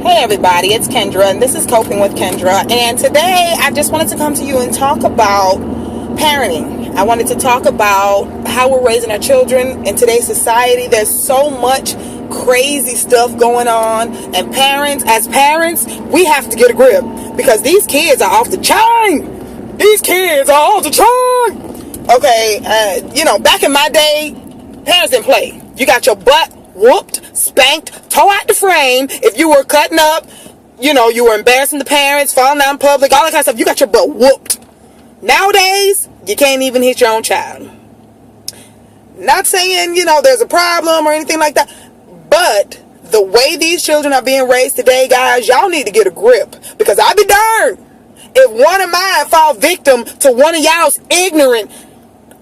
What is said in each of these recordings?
Hey everybody, it's Kendra, and this is Coping with Kendra. And today I just wanted to come to you and talk about parenting. I wanted to talk about how we're raising our children in today's society. There's so much crazy stuff going on, and as parents, we have to get a grip because these kids are off the chain. These kids are off the chain. Okay, back in my day, parents didn't play. You got your butt whooped, spanked, tore out the frame. If you were cutting up, you were embarrassing the parents, falling out in public, all that kind of stuff. You got your butt whooped. Nowadays, you can't even hit your own child. Not saying, there's a problem or anything like that, but the way these children are being raised today, guys, y'all need to get a grip, because I'll be darned if one of mine fall victim to one of y'all's ignorant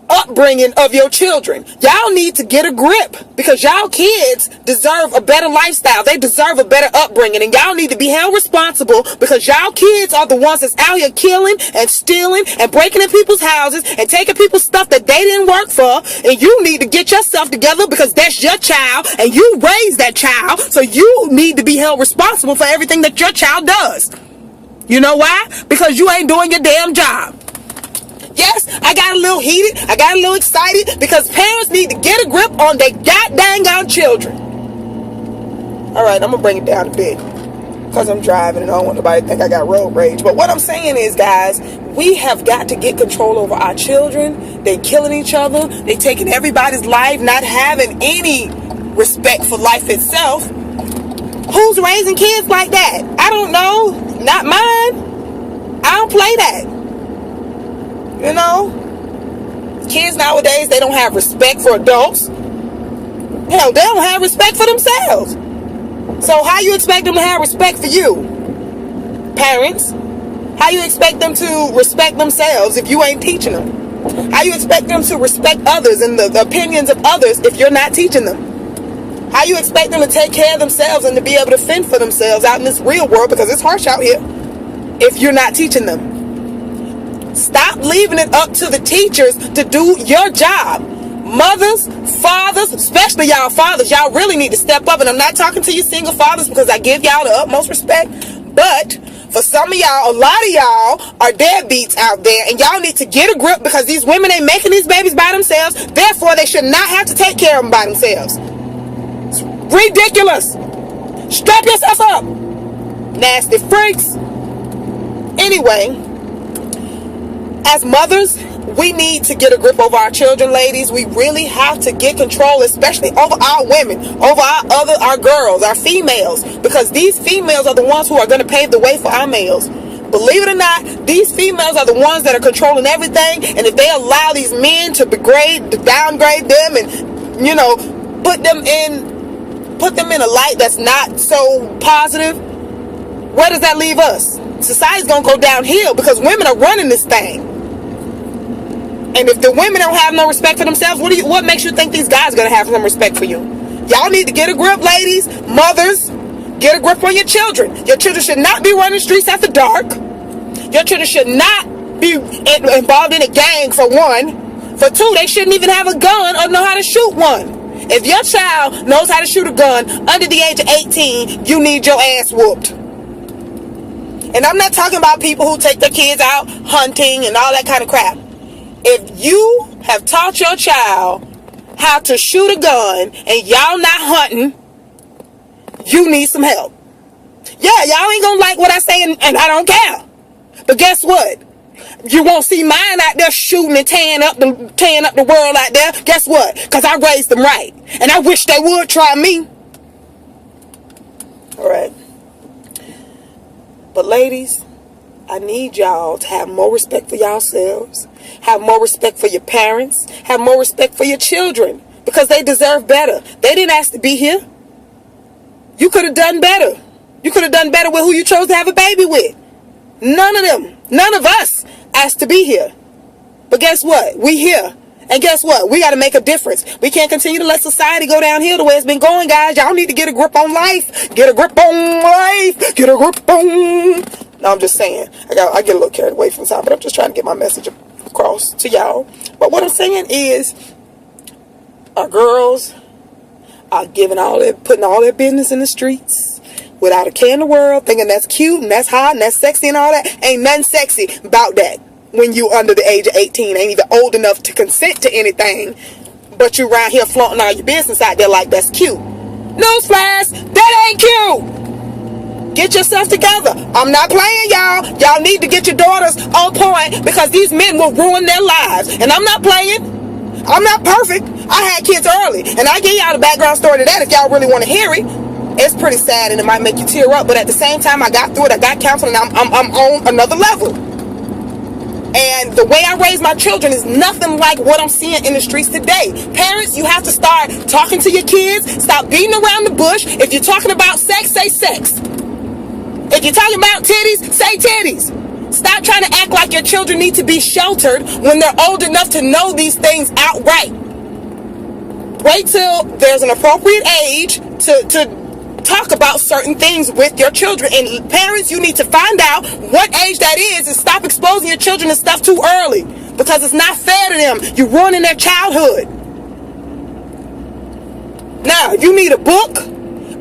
upbringing of your children. Y'all need to get a grip, because y'all kids deserve a better lifestyle. They deserve a better upbringing, and y'all need to be held responsible, because y'all kids are the ones that's out here killing and stealing and breaking in people's houses and taking people's stuff that they didn't work for. And you need to get yourself together, because that's your child and you raised that child, so you need to be held responsible for everything that your child does. You know why? Because you ain't doing your damn job. Yes, I got a little heated. I got a little excited because parents need to get a grip on their goddamn children. Alright, I'm going to bring it down a bit because I'm driving and I don't want nobody to think I got road rage. But what I'm saying is, guys, we have got to get control over our children. They're killing each other. They're taking everybody's life, not having any respect for life itself. Who's raising kids like that? I don't know. Not mine. I don't play that. Kids nowadays, they don't have respect for adults. Hell, they don't have respect for themselves. So how you expect them to have respect for you? Parents, how you expect them to respect themselves if you ain't teaching them? How you expect them to respect others and the opinions of others if you're not teaching them? How you expect them to take care of themselves and to be able to fend for themselves out in this real world, because it's harsh out here, if you're not teaching them? Stop leaving it up to the teachers to do your job. Mothers, fathers, especially y'all fathers, y'all really need to step up. And I'm not talking to you single fathers, because I give y'all the utmost respect. But for some of y'all, a lot of y'all are deadbeats out there, and y'all need to get a grip, because these women ain't making these babies by themselves. Therefore, they should not have to take care of them by themselves. It's ridiculous. Strap yourself up, nasty freaks. Anyway, as mothers, we need to get a grip over our children, ladies. We really have to get control, especially over our women, over our girls, our females, because these females are the ones who are going to pave the way for our males. Believe it or not, these females are the ones that are controlling everything, and if they allow these men to downgrade them and, put them in a light that's not so positive, where does that leave us? Society's going to go downhill, because women are running this thing. And if the women don't have no respect for themselves, what makes you think these guys are going to have some respect for you? Y'all need to get a grip, ladies. Mothers, get a grip on your children. Your children should not be running streets after dark. Your children should not be involved in a gang, for one. For two, they shouldn't even have a gun or know how to shoot one. If your child knows how to shoot a gun under the age of 18, you need your ass whooped. And I'm not talking about people who take their kids out hunting and all that kind of crap. If you have taught your child how to shoot a gun and y'all not hunting, you need some help. Yeah, y'all ain't gonna like what I say, and I don't care. But guess what? You won't see mine out there shooting and tearing up the world out there. Guess what? Because I raised them right. And I wish they would try me. Alright. But ladies, I need y'all to have more respect for yourselves. Have more respect for your parents. Have more respect for your children, because they deserve better. They didn't ask to be here. You could have done better. You could have done better with who you chose to have a baby with. None of them, none of us asked to be here. But guess what? We here. And guess what? We got to make a difference. We can't continue to let society go downhill the way it's been going, guys. Y'all need to get a grip on life. Get a grip on life. Get a grip on... No, I'm just saying. I get a little carried away from time, but I'm just trying to get my message across to y'all. But what I'm saying is, our girls are putting all their business in the streets. without a care in the world, thinking that's cute and that's hot and that's sexy and all that. Ain't nothing sexy about that when you under the age of 18. Ain't even old enough to consent to anything, but you around here flaunting all your business out there like that's cute. Newsflash, that ain't cute. Get yourself together. I'm not playing, y'all. Y'all need to get your daughters on point, because these men will ruin their lives. And I'm not playing. I'm not perfect. I had kids early, and I give y'all the background story to that if y'all really want to hear it. It's pretty sad, and it might make you tear up, but at the same time, I got through it. I got counseling, and I'm on another level. And the way I raise my children is nothing like what I'm seeing in the streets today. Parents, you have to start talking to your kids. Stop beating around the bush. If you're talking about sex, say sex. If you're talking about titties, say titties. Stop trying to act like your children need to be sheltered when they're old enough to know these things outright. Wait till there's an appropriate age to talk about certain things with your children. And parents, you need to find out what age that is and stop exposing your children to stuff too early, because it's not fair to them. You're ruining their childhood. Now, if you need a book,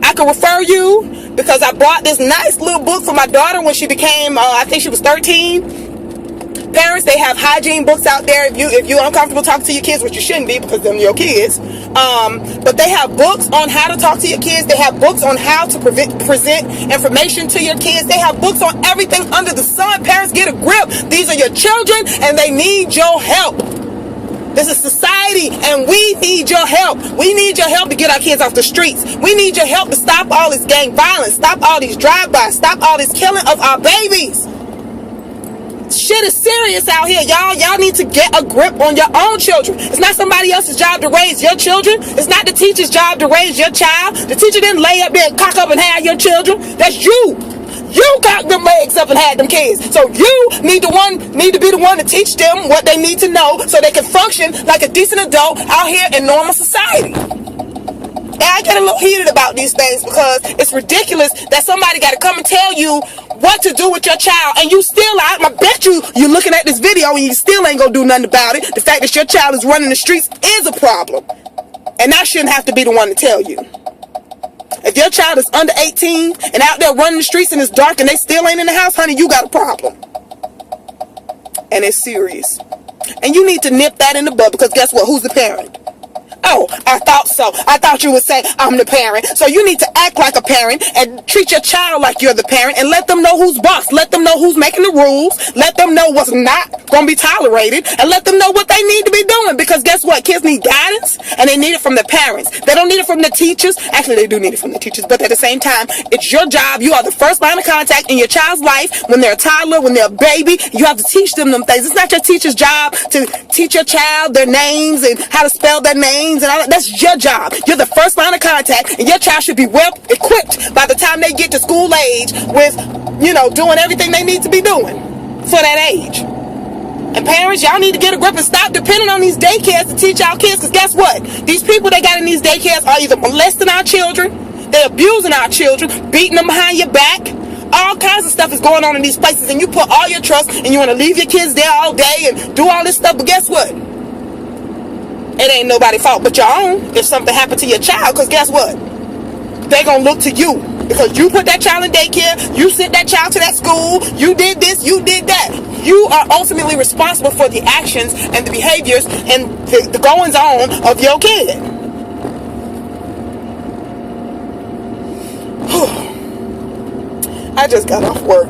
I can refer you, because I bought this nice little book for my daughter when she became, I think she was 13. Parents, they have hygiene books out there if you're uncomfortable talking to your kids, which you shouldn't be because they're your kids. But they have books on how to talk to your kids. They have books on how to present information to your kids. They have books on everything under the sun. Parents, get a grip. These are your children, and they need your help. This is society, and we need your help. We need your help to get our kids off the streets. We need your help to stop all this gang violence, stop all these drive-bys, stop all this killing of our babies. Shit is serious out here, y'all. Y'all need to get a grip on your own children. It's not somebody else's job to raise your children. It's not the teacher's job to raise your child. The teacher didn't lay up there and cock up and have your children. That's you. You cocked them legs up and had them kids. So you need to be the one to teach them what they need to know so they can function like a decent adult out here in normal society. And I get a little heated about these things because it's ridiculous that somebody got to come and tell you what to do with your child, and you still, I bet you're looking at this video and you still ain't gonna do nothing about it. The fact that your child is running the streets is a problem, and I shouldn't have to be the one to tell you. If your child is under 18 and out there running the streets and it's dark and they still ain't in the house, honey, you got a problem. And it's serious. And you need to nip that in the bud, because guess what? Who's the parent? Oh, I thought so. I thought you would say I'm the parent. So you need to act like a parent and treat your child like you're the parent, and let them know who's boss. Let them know who's making the rules. Let them know what's not going to be tolerated, and let them know what they need to be doing. Because guess what? Kids need guidance, and they need it from their parents. They don't need it from the teachers. Actually, they do need it from the teachers, but at the same time, it's your job. You are the first line of contact in your child's life when they're a toddler, when they're a baby. You have to teach them things. It's not your teacher's job to teach your child their names and how to spell their names and all that. That's your job. You're the first line of contact, and your child should be well equipped by the time they get to school age with, doing everything they need to be doing for that age. And parents, y'all need to get a grip and stop depending on these daycares to teach our kids, because guess what? These people they got in these daycares are either molesting our children, they're abusing our children, beating them behind your back. All kinds of stuff is going on in these places, and you put all your trust and you want to leave your kids there all day and do all this stuff, but guess what? It ain't nobody's fault but your own if something happened to your child, because guess what? They're going to look to you because you put that child in daycare, you sent that child to that school, you did this, you did that. You are ultimately responsible for the actions and the behaviors and the goings on of your kid. I just got off work.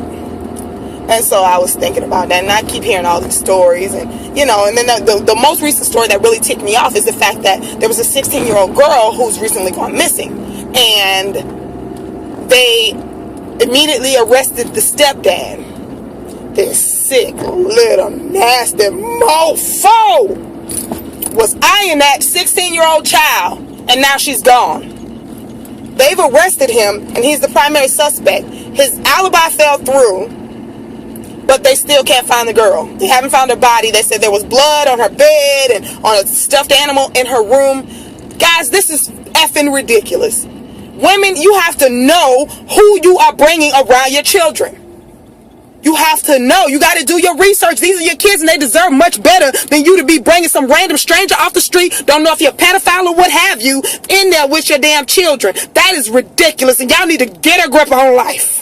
And so I was thinking about that, and I keep hearing all these stories, and and then the most recent story that really ticked me off is the fact that there was a 16-year-old girl who's recently gone missing, and they immediately arrested the stepdad. This sick little nasty mofo was eyeing that 16-year-old child, and now she's gone. They've arrested him, and he's the primary suspect. His alibi fell through, but they still can't find the girl. They haven't found her body. They said there was blood on her bed and on a stuffed animal in her room. Guys, this is effing ridiculous. Women, you have to know who you are bringing around your children. You have to know. You got to do your research. These are your kids, and they deserve much better than you to be bringing some random stranger off the street, don't know if you're a pedophile or what have you, in there with your damn children. That is ridiculous, and y'all need to get a grip on life.